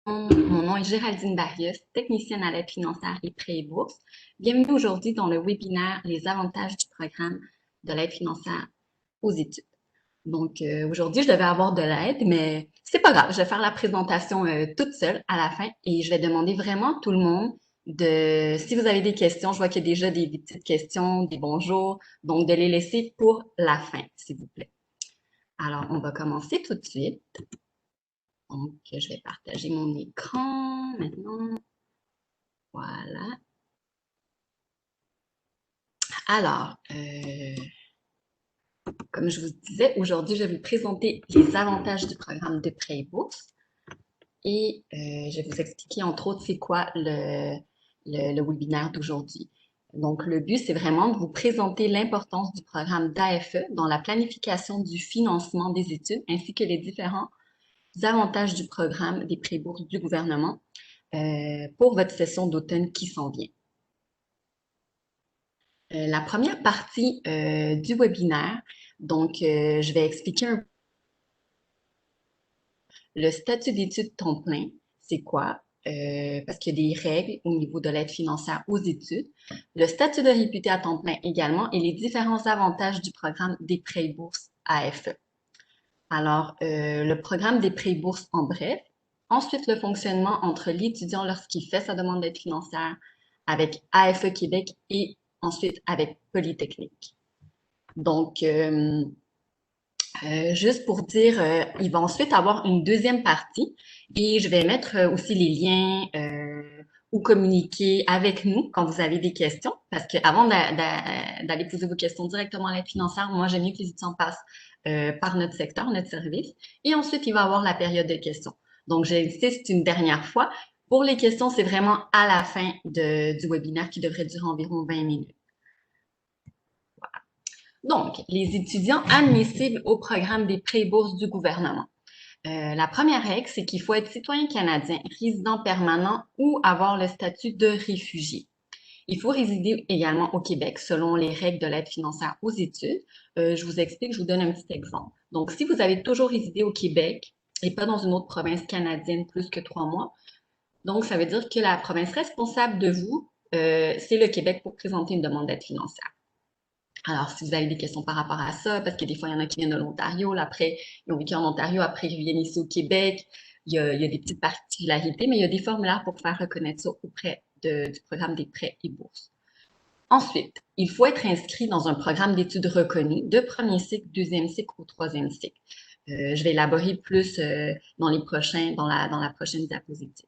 Mon nom est Géraldine Barrios, technicienne à l'aide financière et prêts et bourses. Bienvenue aujourd'hui dans le webinaire Les avantages du programme de l'aide financière aux études. Donc, aujourd'hui, je devais avoir de l'aide, mais c'est pas grave. Je vais faire la présentation toute seule à la fin et je vais demander vraiment à tout le monde si vous avez des questions, je vois qu'il y a déjà des petites questions, des bonjours, donc de les laisser pour la fin, s'il vous plaît. Alors, on va commencer tout de suite. Donc, je vais partager mon écran maintenant. Voilà. Alors, comme je vous disais, aujourd'hui, je vais vous présenter les avantages du programme de prêt et bourse et je vais vous expliquer entre autres c'est quoi le webinaire d'aujourd'hui. Donc, le but, c'est vraiment de vous présenter l'importance du programme d'AFE dans la planification du financement des études ainsi que les différents avantages du programme des prêts bourses du gouvernement pour votre session d'automne qui s'en vient. La première partie du webinaire, donc je vais expliquer le statut d'études temps plein, c'est quoi? Parce qu'il y a des règles au niveau de l'aide financière aux études, le statut de réputé à temps plein également et les différents avantages du programme des prêts bourses AFE. Alors, le programme des prêts bourses en bref, ensuite le fonctionnement entre l'étudiant lorsqu'il fait sa demande d'aide financière avec AFE Québec et ensuite avec Polytechnique. Donc, juste pour dire, il va ensuite avoir une deuxième partie et je vais mettre aussi les liens ou communiquer avec nous quand vous avez des questions parce qu'avant d'aller poser vos questions directement à l'aide financière, moi j'aime mieux que les étudiants passent par notre secteur, notre service et ensuite il va y avoir la période de questions. Donc j'insiste une dernière fois, pour les questions, c'est vraiment à la fin du webinaire qui devrait durer environ 20 minutes. Donc, les étudiants admissibles au programme des prêts bourses du gouvernement. La première règle, c'est qu'il faut être citoyen canadien, résident permanent ou avoir le statut de réfugié. Il faut résider également au Québec selon les règles de l'aide financière aux études. Je vous explique, je vous donne un petit exemple. Donc, si vous avez toujours résidé au Québec et pas dans une autre province canadienne plus que 3 mois, donc ça veut dire que la province responsable de vous, c'est le Québec pour présenter une demande d'aide financière. Alors, si vous avez des questions par rapport à ça, parce que des fois, il y en a qui viennent de l'Ontario, là, après, ils ont vécu en Ontario, après, ils viennent ici au Québec. Il y a des petites particularités, mais il y a des formulaires pour faire reconnaître ça auprès du programme des prêts et bourses. Ensuite, il faut être inscrit dans un programme d'études reconnu de premier cycle, deuxième cycle ou troisième cycle. Je vais élaborer plus dans la prochaine diapositive.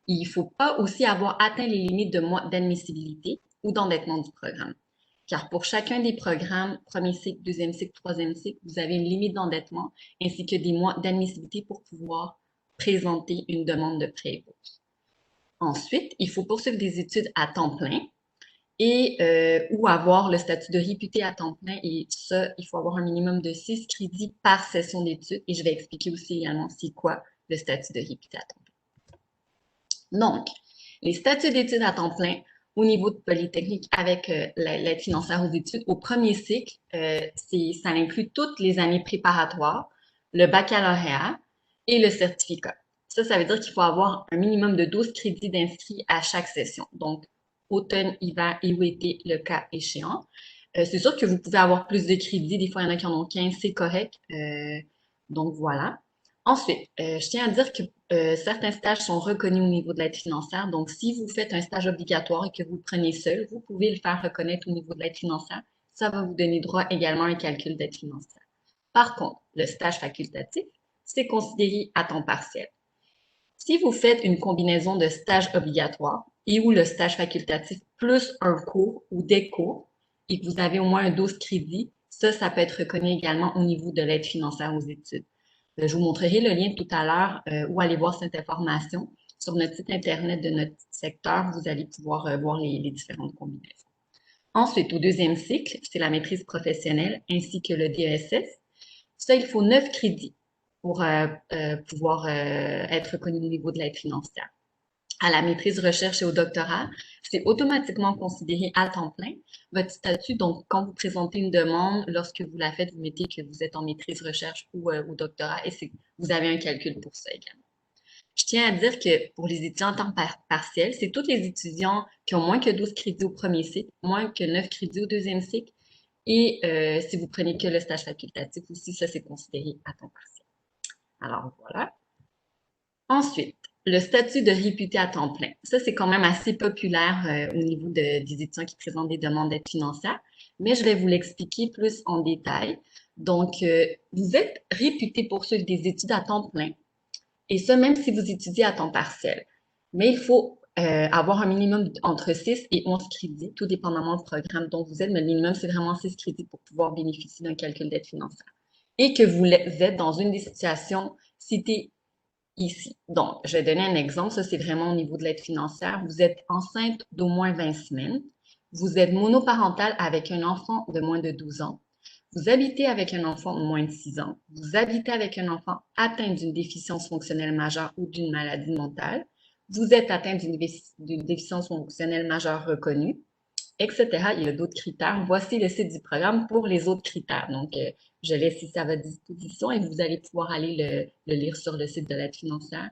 Il ne faut pas aussi avoir atteint les limites de mois d'admissibilité ou d'endettement du programme. Car pour chacun des programmes, premier cycle, deuxième cycle, troisième cycle, vous avez une limite d'endettement ainsi que des mois d'admissibilité pour pouvoir présenter une demande de prêt et bourse. Ensuite, il faut poursuivre des études à temps plein et ou avoir le statut de réputé à temps plein. Et ça, il faut avoir un minimum de 6 crédits par session d'études. Et je vais expliquer aussi également c'est quoi le statut de réputé à temps plein. Donc, les statuts d'études à temps plein au niveau de Polytechnique avec l'aide financière aux études au premier cycle, ça inclut toutes les années préparatoires, le baccalauréat et le certificat. Ça veut dire qu'il faut avoir un minimum de 12 crédits d'inscrits à chaque session. Donc, automne, hiver et ou été, le cas échéant. C'est sûr que vous pouvez avoir plus de crédits. Des fois, il y en a qui en ont 15, c'est correct. Donc, voilà. Ensuite, je tiens à dire que certains stages sont reconnus au niveau de l'aide financière. Donc, si vous faites un stage obligatoire et que vous le prenez seul, vous pouvez le faire reconnaître au niveau de l'aide financière. Ça va vous donner droit également à un calcul d'aide financière. Par contre, le stage facultatif, c'est considéré à temps partiel. Si vous faites une combinaison de stage obligatoire et ou le stage facultatif plus un cours ou des cours et que vous avez au moins un 12 crédits, ça peut être reconnu également au niveau de l'aide financière aux études. Je vous montrerai le lien tout à l'heure où aller voir cette information. Sur notre site Internet de notre secteur, vous allez pouvoir voir les différentes combinaisons. Ensuite, au deuxième cycle, c'est la maîtrise professionnelle ainsi que le DESS. Ça, il faut 9 crédits pour pouvoir être reconnu au niveau de l'aide financière. À la maîtrise recherche et au doctorat, c'est automatiquement considéré à temps plein. Votre statut, donc, quand vous présentez une demande, lorsque vous la faites, vous mettez que vous êtes en maîtrise recherche ou au doctorat et vous avez un calcul pour ça également. Je tiens à dire que pour les étudiants en temps partiel, c'est tous les étudiants qui ont moins que 12 crédits au premier cycle, moins que 9 crédits au deuxième cycle, et si vous prenez que le stage facultatif aussi, ça c'est considéré à temps partiel. Alors voilà. Ensuite, le statut de réputé à temps plein. Ça, c'est quand même assez populaire au niveau des étudiants qui présentent des demandes d'aide financière, mais je vais vous l'expliquer plus en détail. Donc, vous êtes réputé poursuivre des études à temps plein, et ça même si vous étudiez à temps partiel. Mais il faut avoir un minimum entre 6 et 11 crédits, tout dépendamment du programme dont vous êtes, mais le minimum, c'est vraiment 6 crédits pour pouvoir bénéficier d'un calcul d'aide financière. Et que vous êtes dans une des situations citées ici. Donc, je vais donner un exemple. Ça, c'est vraiment au niveau de l'aide financière. Vous êtes enceinte d'au moins 20 semaines. Vous êtes monoparental avec un enfant de moins de 12 ans. Vous habitez avec un enfant de moins de 6 ans. Vous habitez avec un enfant atteint d'une déficience fonctionnelle majeure ou d'une maladie mentale. Vous êtes atteint d'une déficience fonctionnelle majeure reconnue, etc. Il y a d'autres critères. Voici le site du programme pour les autres critères. Donc, je laisse ici à votre disposition et vous allez pouvoir aller le lire sur le site de l'aide financière.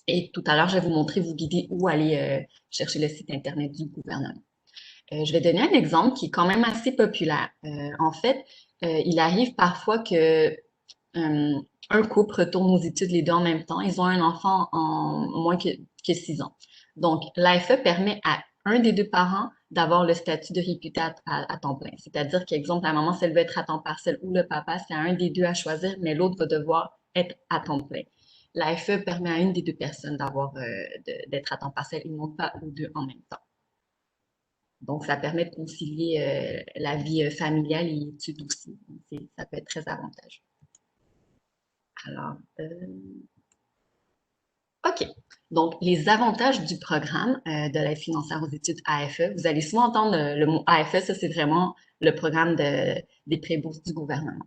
Et tout à l'heure, je vais vous montrer, vous guider où aller chercher le site Internet du gouvernement. Je vais donner un exemple qui est quand même assez populaire. En fait, il arrive parfois que un couple retourne aux études les deux en même temps. Ils ont un enfant en moins que 6 ans. Donc, l'AFE permet à un des deux parents d'avoir le statut de réputé à temps plein. C'est-à-dire qu'exemple, la maman, si elle veut être à temps partiel ou le papa, c'est à un des deux à choisir, mais l'autre va devoir être à temps plein. L'AFE permet à une des deux personnes d'être à temps partiel et non pas aux deux en même temps. Donc, ça permet de concilier la vie familiale et études aussi. Donc, ça peut être très avantageux. Alors, OK. Donc, les avantages du programme de l'aide financière aux études AFE. Vous allez souvent entendre le mot AFE, ça c'est vraiment le programme des prêts bourses du gouvernement.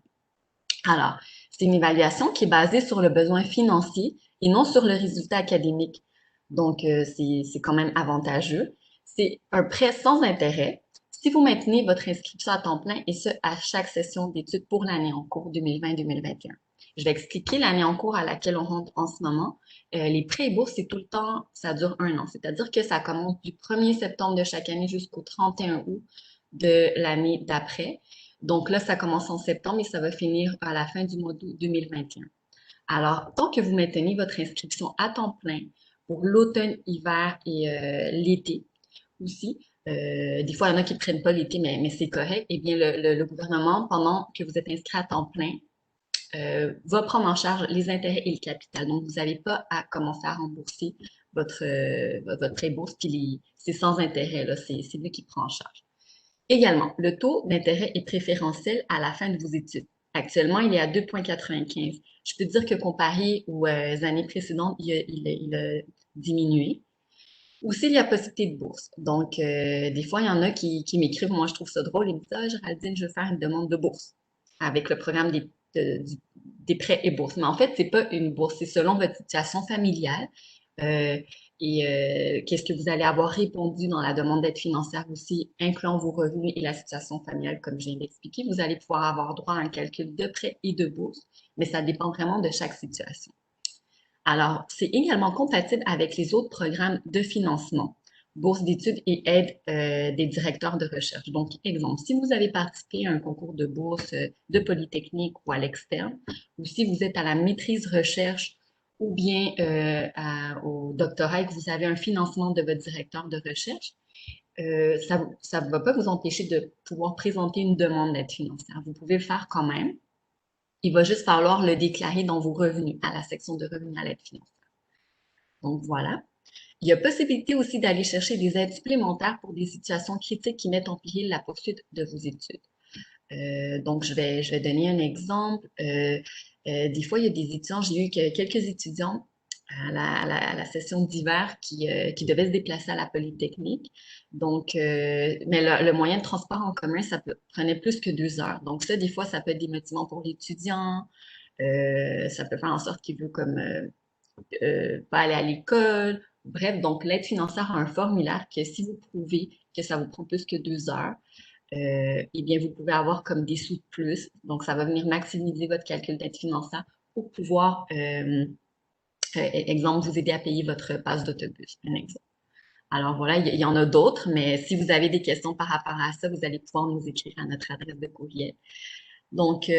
Alors, c'est une évaluation qui est basée sur le besoin financier et non sur le résultat académique. Donc, c'est quand même avantageux. C'est un prêt sans intérêt si vous maintenez votre inscription à temps plein et ce, à chaque session d'études pour l'année en cours 2020-2021. Je vais expliquer l'année en cours à laquelle on rentre en ce moment. Les prêts et bourses, c'est tout le temps, ça dure un an. C'est-à-dire que ça commence du 1er septembre de chaque année jusqu'au 31 août de l'année d'après. Donc là, ça commence en septembre et ça va finir à la fin du mois d'août 2021. Alors, tant que vous maintenez votre inscription à temps plein pour l'automne, hiver et l'été aussi, des fois, il y en a qui ne prennent pas l'été, mais c'est correct, eh bien, le gouvernement, pendant que vous êtes inscrit à temps plein, va prendre en charge les intérêts et le capital. Donc, vous n'avez pas à commencer à rembourser votre prêt bourse, puis c'est sans intérêt, là, c'est lui qui prend en charge. Également, le taux d'intérêt est préférentiel à la fin de vos études. Actuellement, il est à 2,95. Je peux dire que comparé aux années précédentes, il a diminué. Aussi, il y a possibilité de bourse. Donc, des fois, il y en a qui m'écrivent, moi, je trouve ça drôle, ils me disent, ah, Géraldine, je veux faire une demande de bourse avec le programme des prêts et bourses. Mais en fait, c'est pas une bourse, c'est selon votre situation familiale. Euh, Qu'est-ce que vous allez avoir répondu dans la demande d'aide financière aussi, incluant vos revenus et la situation familiale, comme je viens d'expliquer. Vous allez pouvoir avoir droit à un calcul de prêt et de bourse, mais ça dépend vraiment de chaque situation. Alors, c'est également compatible avec les autres programmes de financement, bourse d'études et aide des directeurs de recherche. Donc, exemple, si vous avez participé à un concours de bourse de Polytechnique ou à l'externe, ou si vous êtes à la maîtrise recherche ou bien au doctorat et que vous avez un financement de votre directeur de recherche, ça ne va pas vous empêcher de pouvoir présenter une demande d'aide financière. Vous pouvez le faire quand même. Il va juste falloir le déclarer dans vos revenus, à la section de revenus à l'aide financière. Donc voilà. Il y a possibilité aussi d'aller chercher des aides supplémentaires pour des situations critiques qui mettent en péril la poursuite de vos études. Donc, je vais donner un exemple. Des fois, il y a des étudiants, j'ai eu quelques étudiants à la session d'hiver qui devaient se déplacer à la Polytechnique. Donc, mais le moyen de transport en commun, prenait plus que 2 heures. Donc, ça, des fois, ça peut être démotivant pour l'étudiant. Ça peut faire en sorte qu'il veut comme pas aller à l'école. Bref, donc l'aide financière a un formulaire que si vous prouvez que ça vous prend plus que 2 heures, eh bien, vous pouvez avoir comme des sous de plus. Donc, ça va venir maximiser votre calcul d'aide financière pour pouvoir exemple, vous aider à payer votre passe d'autobus, un exemple. Alors voilà, il y en a d'autres, mais si vous avez des questions par rapport à ça, vous allez pouvoir nous écrire à notre adresse de courriel. Donc,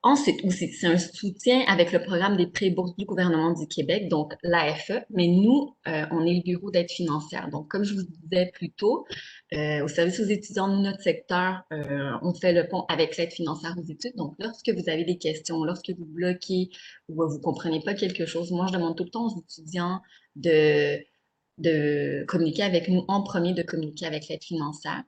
ensuite, aussi, c'est un soutien avec le programme des prêts bourses du gouvernement du Québec, donc l'AFE, mais nous, on est le bureau d'aide financière. Donc, comme je vous disais plus tôt, au service aux étudiants de notre secteur, on fait le pont avec l'aide financière aux études. Donc, lorsque vous avez des questions, lorsque vous bloquez ou vous comprenez pas quelque chose, moi, je demande tout le temps aux étudiants de communiquer avec nous en premier, de communiquer avec l'aide financière.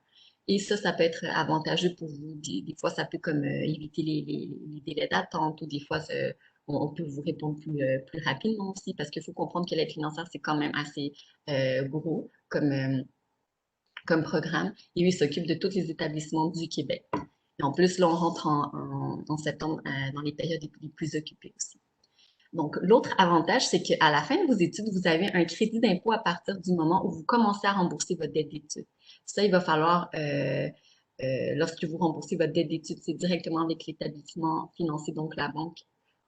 Et ça peut être avantageux pour vous. Des fois, ça peut comme éviter les délais d'attente ou des fois, on peut vous répondre plus rapidement aussi parce qu'il faut comprendre que l'aide financière, c'est quand même assez gros comme programme. Et lui, il s'occupe de tous les établissements du Québec. Et en plus, là, on rentre en septembre dans les périodes les plus occupées aussi. Donc, l'autre avantage, c'est qu'à la fin de vos études, vous avez un crédit d'impôt à partir du moment où vous commencez à rembourser votre dette d'études. Ça, il va falloir, lorsque vous remboursez votre dette d'études, c'est directement avec l'établissement financier, donc la banque,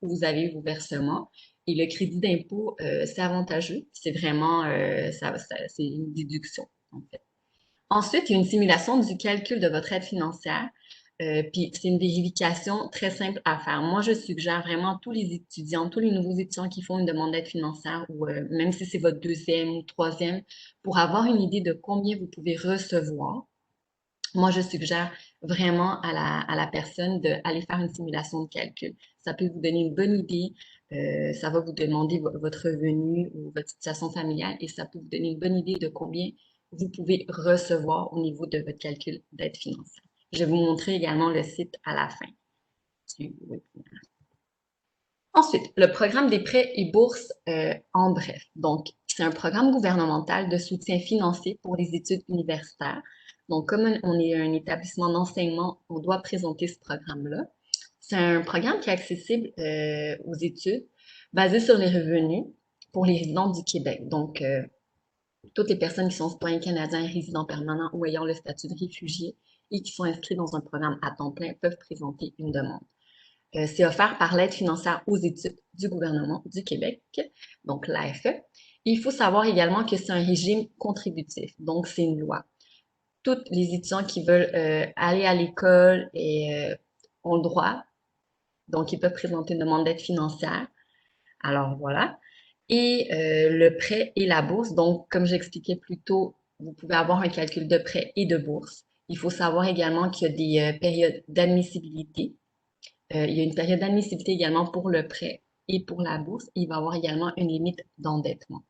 où vous avez vos versements. Et le crédit d'impôt, c'est avantageux. C'est vraiment, c'est une déduction, en fait. Ensuite, il y a une simulation du calcul de votre aide financière. Puis c'est une vérification très simple à faire. Moi, je suggère vraiment à tous les étudiants, tous les nouveaux étudiants qui font une demande d'aide financière, ou même si c'est votre deuxième ou troisième, pour avoir une idée de combien vous pouvez recevoir. Moi, je suggère vraiment à la personne d'aller faire une simulation de calcul. Ça peut vous donner une bonne idée. Ça va vous demander votre revenu ou votre situation familiale et ça peut vous donner une bonne idée de combien vous pouvez recevoir au niveau de votre calcul d'aide financière. Je vais vous montrer également le site à la fin du webinaire. Ensuite, le programme des prêts et bourses en bref. Donc, c'est un programme gouvernemental de soutien financier pour les études universitaires. Donc, comme on est un établissement d'enseignement, on doit présenter ce programme-là. C'est un programme qui est accessible aux études basé sur les revenus pour les résidents du Québec. Donc, toutes les personnes qui sont citoyens canadiens, résidents permanents ou ayant le statut de réfugié et qui sont inscrits dans un programme à temps plein peuvent présenter une demande. C'est offert par l'aide financière aux études du gouvernement du Québec, donc l'AFE. Il faut savoir également que c'est un régime contributif, donc c'est une loi. Tous les étudiants qui veulent aller à l'école ont le droit, donc ils peuvent présenter une demande d'aide financière. Alors voilà. Et le prêt et la bourse, donc comme j'expliquais plus tôt, vous pouvez avoir un calcul de prêt et de bourse. Il faut savoir également qu'il y a des périodes d'admissibilité. Il y a une période d'admissibilité également pour le prêt et pour la bourse. Il va y avoir également une limite d'endettement.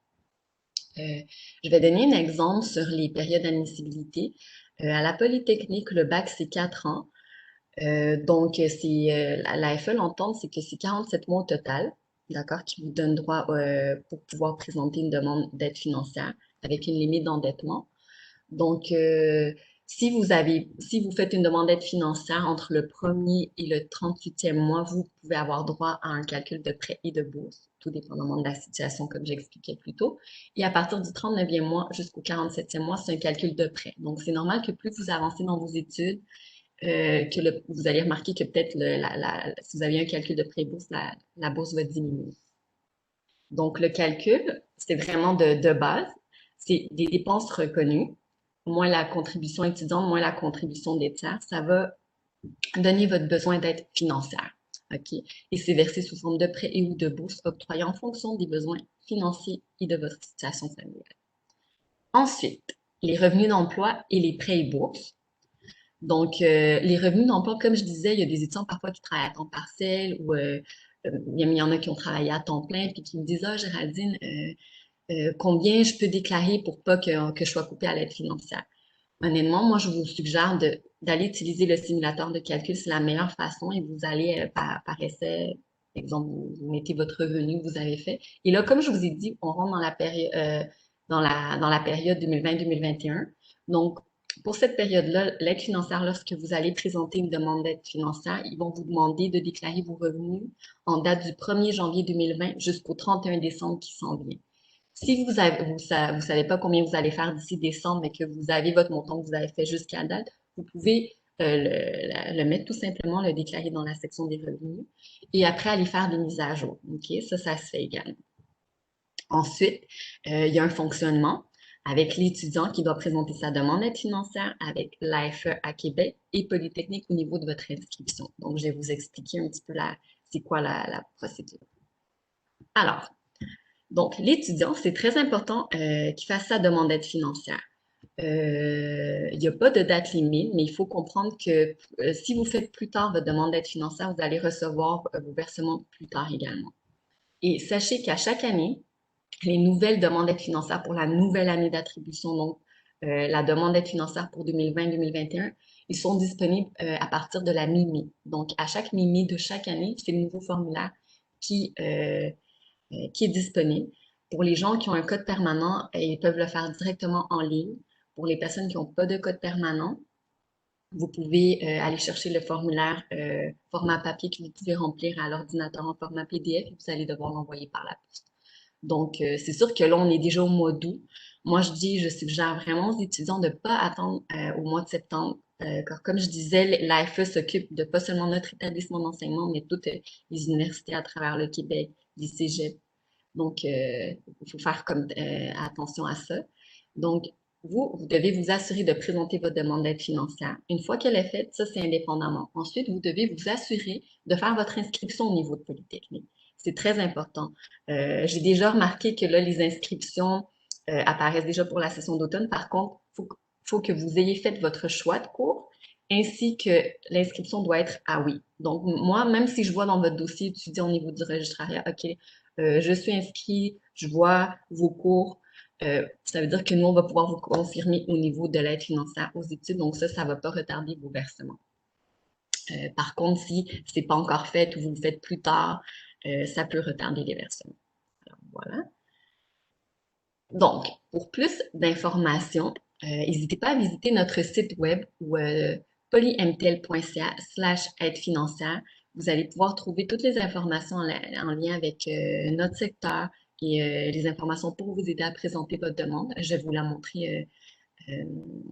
Je vais donner un exemple sur les périodes d'admissibilité. À la Polytechnique, le bac, c'est 4 ans. Donc, la FE, l'entente, c'est que c'est 47 mois au total, d'accord, qui vous donne droit pour pouvoir présenter une demande d'aide financière avec une limite d'endettement. Donc, si vous faites une demande d'aide financière entre le premier et le 38e mois, vous pouvez avoir droit à un calcul de prêt et de bourse, tout dépendamment de la situation, comme j'expliquais plus tôt. Et à partir du 39e mois jusqu'au 47e mois, c'est un calcul de prêt. Donc, c'est normal que plus vous avancez dans vos études, vous allez remarquer que peut-être si vous avez un calcul de prêt et bourse, la bourse va diminuer. Donc, le calcul, c'est vraiment de base. C'est des dépenses reconnues, moins la contribution étudiante, moins la contribution des tiers. Ça va donner votre besoin d'aide financière. OK? Et c'est versé sous forme de prêt et ou de bourse octroyé en fonction des besoins financiers et de votre situation familiale. Ensuite, les revenus d'emploi et les prêts et bourses. Donc, les revenus d'emploi, comme je disais, il y a des étudiants parfois qui travaillent à temps partiel ou il y en a qui ont travaillé à temps plein puis qui me disent: Ah, Géraldine, combien je peux déclarer pour pas que je sois coupée à l'aide financière? Honnêtement, moi, je vous suggère d'aller utiliser le simulateur de calcul. C'est la meilleure façon et vous allez par essai, exemple, vous mettez votre revenu que vous avez fait. Et là, comme je vous ai dit, on rentre dans la période, dans la période 2020-2021. Donc, pour cette période-là, l'aide financière, lorsque vous allez présenter une demande d'aide financière, ils vont vous demander de déclarer vos revenus en date du 1er janvier 2020 jusqu'au 31 décembre qui s'en vient. Si vous savez pas combien vous allez faire d'ici décembre, mais que vous avez votre montant que vous avez fait jusqu'à date, vous pouvez le mettre tout simplement, le déclarer dans la section des revenus et après aller faire des mises à jour. OK? Ça se fait également. Ensuite, il y a un fonctionnement avec l'étudiant qui doit présenter sa demande d'aide financière avec l'AFE à Québec et Polytechnique au niveau de votre inscription. Donc, je vais vous expliquer un petit peu c'est quoi la procédure. Alors, donc, l'étudiant, c'est très important qu'il fasse sa demande d'aide financière. Il n'y a pas de date limite, mais il faut comprendre que si vous faites plus tard votre demande d'aide financière, vous allez recevoir vos versements plus tard également. Et sachez qu'à chaque année, les nouvelles demandes d'aide financière pour la nouvelle année d'attribution, donc la demande d'aide financière pour 2020-2021, ils sont disponibles à partir de la mi-mai. Donc, à chaque mi-mai de chaque année, c'est le nouveau formulaire qui est disponible. Pour les gens qui ont un code permanent, ils peuvent le faire directement en ligne. Pour les personnes qui n'ont pas de code permanent, vous pouvez aller chercher le formulaire format papier que vous pouvez remplir à l'ordinateur en format PDF et vous allez devoir l'envoyer par la poste. Donc, c'est sûr que là, on est déjà au mois d'août. Moi, je suggère vraiment aux étudiants de ne pas attendre au mois de septembre. Car comme je disais, l'AFE s'occupe de pas seulement notre établissement d'enseignement, mais toutes les universités à travers le Québec, les cégeps. Donc, il faut faire attention à ça. Donc, vous devez vous assurer de présenter votre demande d'aide financière. Une fois qu'elle est faite, ça, c'est indépendamment. Ensuite, vous devez vous assurer de faire votre inscription au niveau de Polytechnique. C'est très important. J'ai déjà remarqué que là, les inscriptions apparaissent déjà pour la session d'automne. Par contre, faut que vous ayez fait votre choix de cours ainsi que l'inscription doit être à oui. Donc, moi, même si je vois dans votre dossier étudiant au niveau du registrariat, OK, je suis inscrit, je vois vos cours. Ça veut dire que nous, on va pouvoir vous confirmer au niveau de l'aide financière aux études. Donc ça ne va pas retarder vos versements. Par contre, si ce n'est pas encore fait ou vous le faites plus tard, ça peut retarder les versements. Alors, voilà. Donc, pour plus d'informations, n'hésitez pas à visiter notre site web ou polymtl.ca/aide financière. Vous allez pouvoir trouver toutes les informations en lien avec notre secteur et les informations pour vous aider à présenter votre demande. Je vais vous la montrer,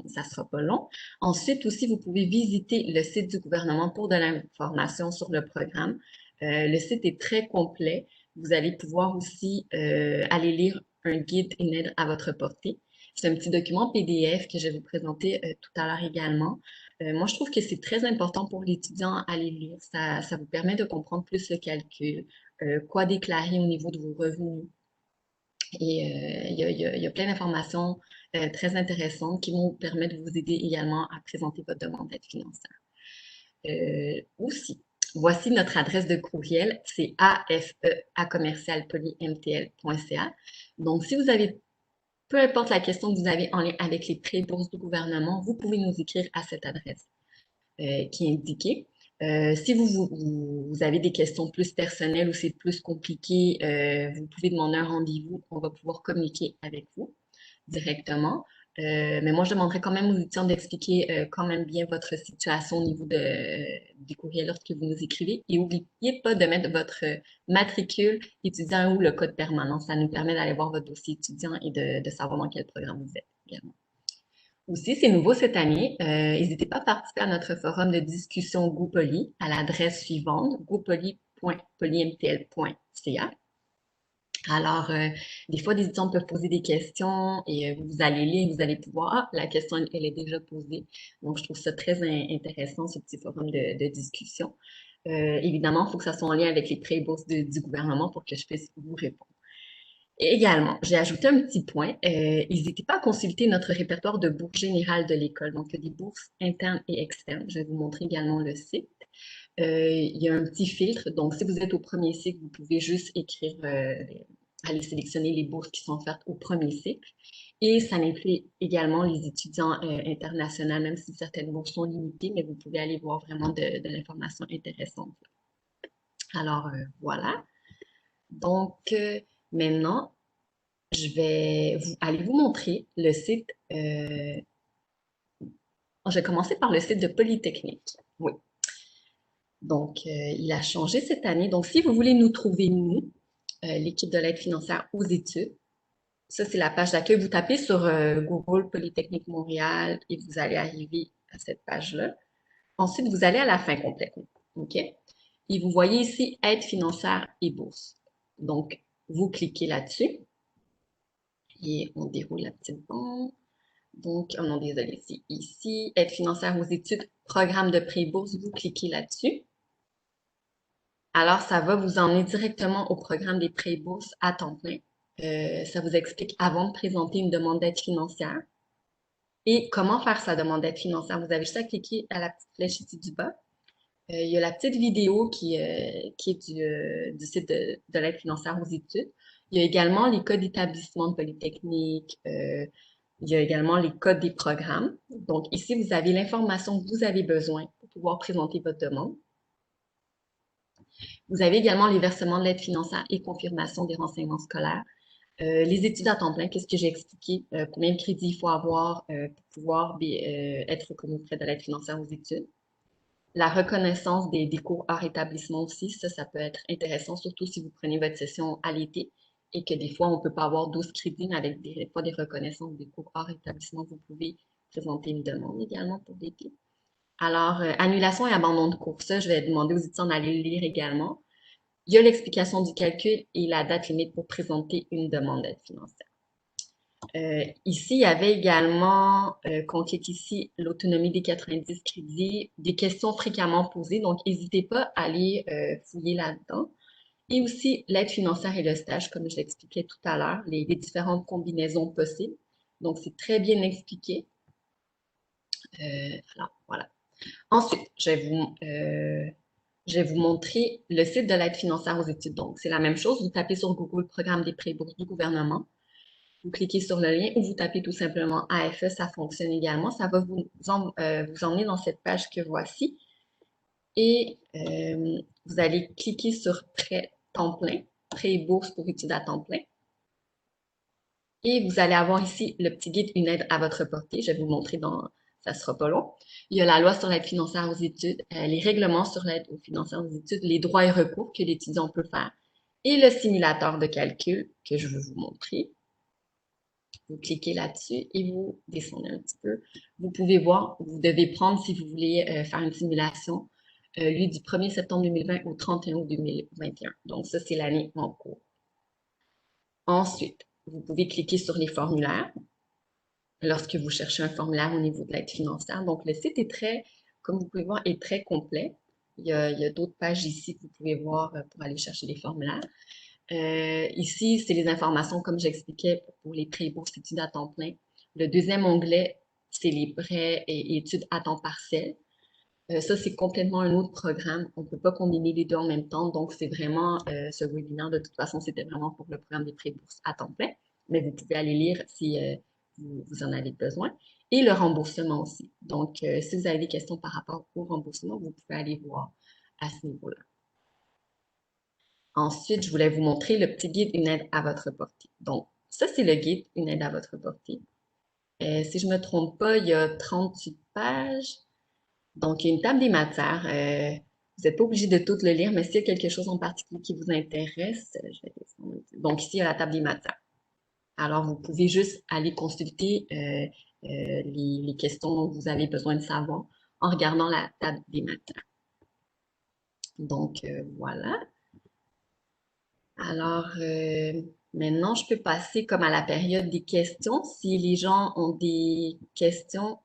ça ne sera pas long. Ensuite, aussi, vous pouvez visiter le site du gouvernement pour de l'information sur le programme. Le site est très complet. Vous allez pouvoir aussi aller lire un guide, une aide à votre portée. C'est un petit document PDF que je vais vous présenter tout à l'heure également. Moi, je trouve que c'est très important pour l'étudiant à les lire. Ça vous permet de comprendre plus le calcul, quoi déclarer au niveau de vos revenus. Et il y a plein d'informations très intéressantes qui vont vous permettre de vous aider également à présenter votre demande d'aide financière. Aussi, voici notre adresse de courriel, c'est afe@commercialpolymtl.ca. Donc, si vous avez, peu importe la question que vous avez en lien avec les prêts et bourses du gouvernement, vous pouvez nous écrire à cette adresse qui est indiquée. Si vous avez des questions plus personnelles ou c'est plus compliqué, vous pouvez demander un rendez-vous. On va pouvoir communiquer avec vous directement. Mais moi, je demanderais quand même aux étudiants d'expliquer quand même bien votre situation au niveau des courriels lorsque vous nous écrivez. Et n'oubliez pas de mettre votre matricule étudiant ou le code permanent. Ça nous permet d'aller voir votre dossier étudiant et de savoir dans quel programme vous êtes également. Aussi, c'est nouveau cette année. N'hésitez pas à participer à notre forum de discussion GoPoly à l'adresse suivante, gopoly.polymtl.ca. Alors, des fois, des étudiants peuvent poser des questions et vous allez lire, vous allez pouvoir, ah, la question, elle est déjà posée. Donc, je trouve ça très intéressant, ce petit forum de discussion. Évidemment, il faut que ça soit en lien avec les prêts et bourses du gouvernement pour que je puisse vous répondre. Et également, j'ai ajouté un petit point. N'hésitez pas à consulter notre répertoire de bourses générales de l'école. Donc, il y a des bourses internes et externes. Je vais vous montrer également le site. Il y a un petit filtre. Donc, si vous êtes au premier cycle, vous pouvez juste écrire, aller sélectionner les bourses qui sont offertes au premier cycle. Et ça inclut également les étudiants internationaux, même si certaines bourses sont limitées, mais vous pouvez aller voir vraiment de l'information intéressante. Alors, voilà. Donc, maintenant, je vais aller vous montrer le site. Je vais commencer par le site de Polytechnique. Oui. Donc, il a changé cette année. Donc, si vous voulez nous trouver, nous, l'équipe de l'aide financière aux études, ça, c'est la page d'accueil. Vous tapez sur Google Polytechnique Montréal et vous allez arriver à cette page-là. Ensuite, vous allez à la fin complète. OK? Et vous voyez ici aide financière et bourse. Donc, vous cliquez là-dessus. Et on déroule la petite bande. Donc, oh non, désolé, c'est ici. Aide financière aux études, programme de pré-bourse, vous cliquez là-dessus. Alors, ça va vous emmener directement au programme des pré-bourses à temps plein. Ça vous explique avant de présenter une demande d'aide financière et comment faire sa demande d'aide financière. Vous avez juste à cliquer à la petite flèche ici du bas. Il y a la petite vidéo qui est du site de l'aide financière aux études. Il y a également les codes d'établissement de Polytechnique. Il y a également les codes des programmes. Donc ici, vous avez l'information que vous avez besoin pour pouvoir présenter votre demande. Vous avez également les versements de l'aide financière et confirmation des renseignements scolaires. Les études à temps plein, qu'est-ce que j'ai expliqué? Combien de crédits il faut avoir pour pouvoir être reconnu auprès de l'aide financière aux études. La reconnaissance des cours hors établissement aussi, ça peut être intéressant, surtout si vous prenez votre session à l'été et que des fois, on ne peut pas avoir 12 crédits, mais avec des fois des reconnaissances des cours hors établissement, vous pouvez présenter une demande également pour l'été. Alors, annulation et abandon de cours, ça, je vais demander aux étudiants d'aller le lire également. Il y a l'explication du calcul et la date limite pour présenter une demande d'aide financière. Ici, il y avait également, qu'on clique ici, l'autonomie des 90 crédits, des questions fréquemment posées. Donc, n'hésitez pas à aller fouiller là-dedans. Et aussi, l'aide financière et le stage, comme je l'expliquais tout à l'heure, les différentes combinaisons possibles. Donc, c'est très bien expliqué. Alors, voilà. Ensuite, je vais vous montrer le site de l'aide financière aux études. Donc, c'est la même chose. Vous tapez sur Google Programme des prêts bourses du gouvernement. Vous cliquez sur le lien ou vous tapez tout simplement AFE, ça fonctionne également. Ça va vous emmener dans cette page que voici. Et vous allez cliquer sur prêt temps plein, prêt et bourse pour études à temps plein. Et vous allez avoir ici le petit guide Une aide à votre portée. Je vais vous montrer ça ne sera pas long. Il y a la loi sur l'aide financière aux études, les règlements sur l'aide financière aux études, les droits et recours que l'étudiant peut faire et le simulateur de calcul que je veux vous montrer. Vous cliquez là-dessus et vous descendez un petit peu. Vous pouvez voir, vous devez prendre si vous voulez faire une simulation, lui du 1er septembre 2020 au 31 août 2021. Donc ça, c'est l'année en cours. Ensuite, vous pouvez cliquer sur les formulaires lorsque vous cherchez un formulaire au niveau de l'aide financière. Donc le site est très, comme vous pouvez voir, est très complet. Il y a d'autres pages ici que vous pouvez voir pour aller chercher les formulaires. Ici, c'est les informations, comme j'expliquais, pour les prêts et bourses études à temps plein. Le deuxième onglet, c'est les prêts et études à temps partiel. Ça, c'est complètement un autre programme. On ne peut pas combiner les deux en même temps. Donc, c'est vraiment, ce webinaire, de toute façon, c'était vraiment pour le programme des prêts et bourses à temps plein. Mais vous pouvez aller lire si vous en avez besoin. Et le remboursement aussi. Donc, si vous avez des questions par rapport au remboursement, vous pouvez aller voir à ce niveau-là. Ensuite, je voulais vous montrer le petit guide Une aide à votre portée. Donc, ça, c'est le guide Une aide à votre portée. Si je ne me trompe pas, il y a 38 pages. Donc, il y a une table des matières. Vous n'êtes pas obligé de tout le lire, mais s'il y a quelque chose en particulier qui vous intéresse, je vais descendre. Donc, ici, il y a la table des matières. Alors, vous pouvez juste aller consulter les questions dont vous avez besoin de savoir en regardant la table des matières. Donc, voilà. Alors, maintenant, je peux passer comme à la période des questions. Si les gens ont des questions,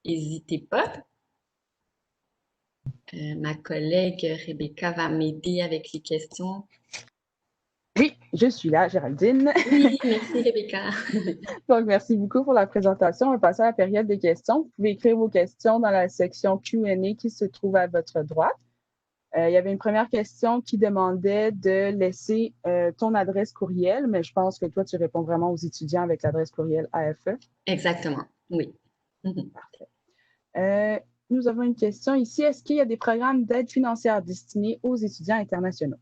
n'hésitez pas. Ma collègue Rebecca va m'aider avec les questions. Oui, je suis là, Géraldine. Oui, merci Rebecca. Donc, merci beaucoup pour la présentation. On va passer à la période des questions. Vous pouvez écrire vos questions dans la section Q&A qui se trouve à votre droite. Il y avait une première question qui demandait de laisser ton adresse courriel, mais je pense que toi, tu réponds vraiment aux étudiants avec l'adresse courriel AFE. Exactement, oui. Parfait. Nous avons une question ici. Est-ce qu'il y a des programmes d'aide financière destinés aux étudiants internationaux?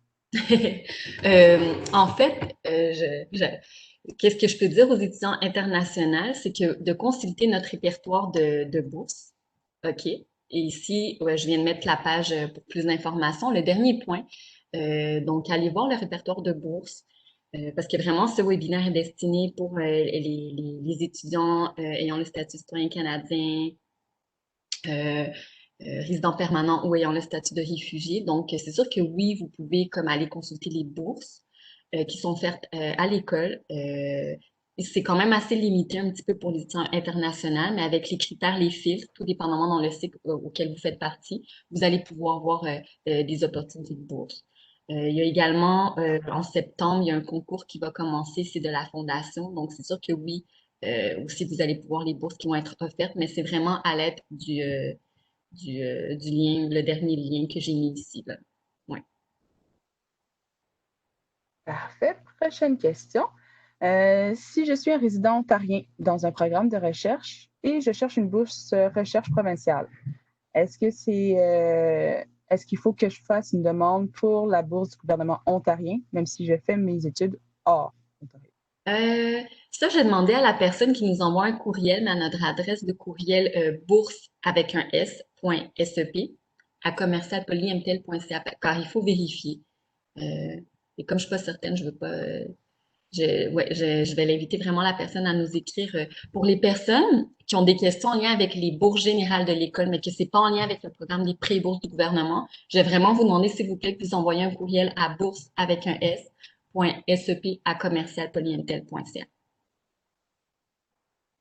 En fait, qu'est-ce que je peux dire aux étudiants internationaux, c'est que de consulter notre répertoire de bourses. OK. Et ici, ouais, je viens de mettre la page pour plus d'informations. Le dernier point, donc allez voir le répertoire de bourses. Parce que vraiment, ce webinaire est destiné pour les étudiants ayant le statut citoyen canadien, résidents permanents ou ayant le statut de réfugié. Donc, c'est sûr que oui, vous pouvez comme aller consulter les bourses qui sont offertes à l'école. c'est quand même assez limité un petit peu pour les étudiants internationaux, mais avec les critères, les filtres, tout dépendamment dans le cycle auquel vous faites partie, vous allez pouvoir voir des opportunités de bourse. Il y a également, en septembre, il y a un concours qui va commencer, c'est de la fondation. Donc, c'est sûr que oui, aussi, vous allez pouvoir les bourses qui vont être offertes, mais c'est vraiment à l'aide du lien, le dernier lien que j'ai mis ici, là. Ouais. Parfait. Prochaine question. Si je suis un résident ontarien dans un programme de recherche et je cherche une bourse recherche provinciale, est-ce que est-ce qu'il faut que je fasse une demande pour la bourse du gouvernement ontarien, même si je fais mes études hors Ontario? Ça, j'ai demandé à la personne qui nous envoie un courriel, mais à notre adresse de courriel bourse avec un s.sep à commercialpolyMTL.ca, car il faut vérifier. Et comme je suis pas certaine, je veux pas. Je vais l'inviter vraiment la personne à nous écrire. Pour les personnes qui ont des questions en lien avec les bourses générales de l'école, mais que c'est pas en lien avec le programme des pré-bourses du gouvernement, je vais vraiment vous demander, s'il vous plaît, que vous envoyez un courriel à bourse avec un s.sep à commercialpolyMTL.ca.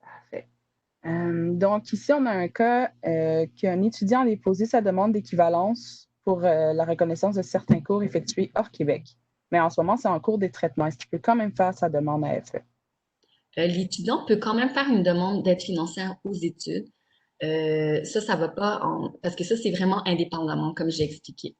Parfait. Donc, ici, on a un cas qu'un étudiant a déposé sa demande d'équivalence pour la reconnaissance de certains cours effectués hors Québec. Mais en ce moment, c'est en cours de traitement. Est-ce qu'il peut quand même faire sa demande à FE? L'étudiant peut quand même faire une demande d'aide financière aux études. Ça va pas parce que ça, c'est vraiment indépendamment, comme j'ai expliqué.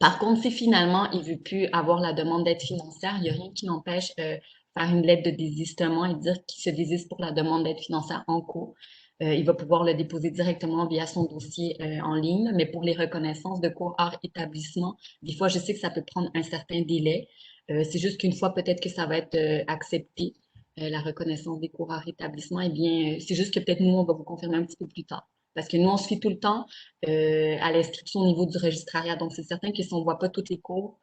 Par contre, si finalement il veut plus avoir la demande d'aide financière, il n'y a rien qui n'empêche faire une lettre de désistement et dire qu'il se désiste pour la demande d'aide financière en cours. Il va pouvoir le déposer directement via son dossier en ligne, mais pour les reconnaissances de cours hors établissement, des fois, je sais que ça peut prendre un certain délai. C'est juste qu'une fois peut-être que ça va être accepté, la reconnaissance des cours hors établissement, eh bien, c'est juste que peut-être nous, on va vous confirmer un petit peu plus tard. Parce que nous, on se fie tout le temps à l'inscription au niveau du registrariat. Donc, c'est certain que si on ne voit pas tous les cours,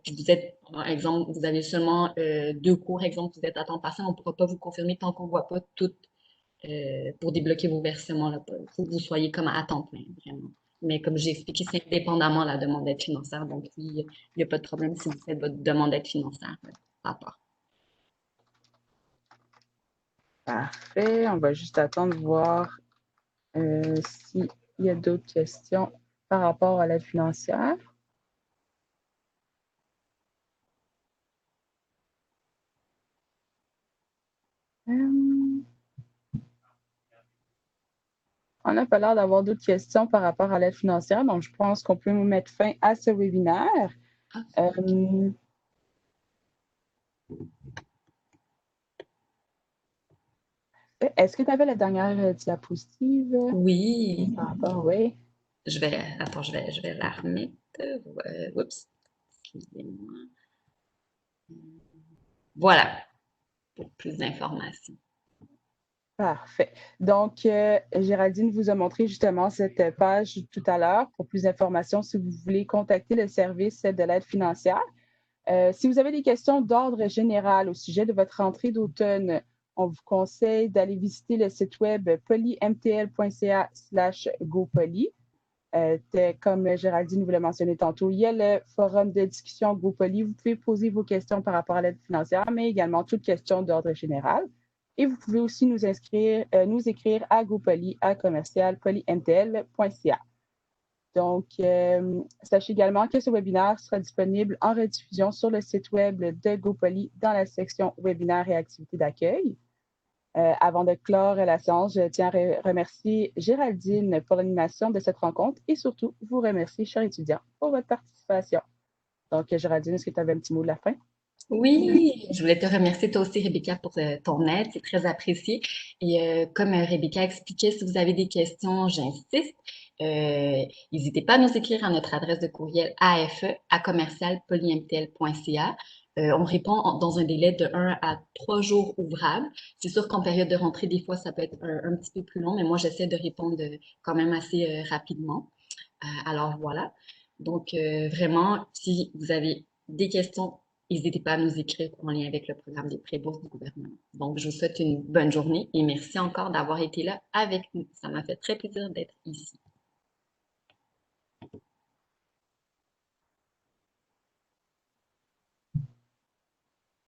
puis vous êtes, par exemple, vous avez seulement deux cours, exemple, vous êtes à temps partiel, on ne pourra pas vous confirmer tant qu'on ne voit pas toutes pour débloquer vos versements. Il faut que vous soyez comme à temps plein, vraiment. Mais comme j'ai expliqué, c'est indépendamment de la demande d'aide financière. Donc, oui, il n'y a pas de problème si vous faites votre demande d'aide financière à part. Parfait. On va juste attendre de voir s'il y a d'autres questions par rapport à l'aide financière. Euh, on n'a pas l'air d'avoir d'autres questions par rapport à l'aide financière, donc je pense qu'on peut nous mettre fin à ce webinaire. Euh, Est-ce que tu avais la dernière diapositive Oui, par rapport? Oui. attends, je vais la remettre. Oups, excusez-moi. Voilà, pour plus d'informations. Parfait. Donc, Géraldine vous a montré justement cette page tout à l'heure. Pour plus d'informations, si vous voulez contacter le service de l'aide financière. Si vous avez des questions d'ordre général au sujet de votre rentrée d'automne, on vous conseille d'aller visiter le site web polymtl.ca/gopoly. Comme Géraldine vous l'a mentionné tantôt, il y a le forum de discussion GoPoly. Vous pouvez poser vos questions par rapport à l'aide financière, mais également toutes questions d'ordre général. Et vous pouvez aussi nous écrire à gopoly@commercialpolymtl.ca. Donc, sachez également que ce webinaire sera disponible en rediffusion sur le site web de GoPoly dans la section webinaire et activités d'accueil. Avant de clore la séance, je tiens à remercier Géraldine pour l'animation de cette rencontre et surtout vous remercier, chers étudiants, pour votre participation. Donc, Géraldine, est-ce que tu avais un petit mot de la fin? Oui, je voulais te remercier toi aussi, Rebecca, pour ton aide. C'est très apprécié. Et comme Rebecca expliquait, si vous avez des questions, j'insiste, n'hésitez pas à nous écrire à notre adresse de courriel afe@commercialpolymtl.ca. On répond dans un délai de 1 à 3 jours ouvrables. C'est sûr qu'en période de rentrée, des fois, ça peut être un petit peu plus long, mais moi, j'essaie de répondre quand même assez rapidement. Alors voilà. Donc vraiment, si vous avez des questions, n'hésitez pas à nous écrire en lien avec le programme des pré-bourses du gouvernement. Donc, je vous souhaite une bonne journée et merci encore d'avoir été là avec nous. Ça m'a fait très plaisir d'être ici.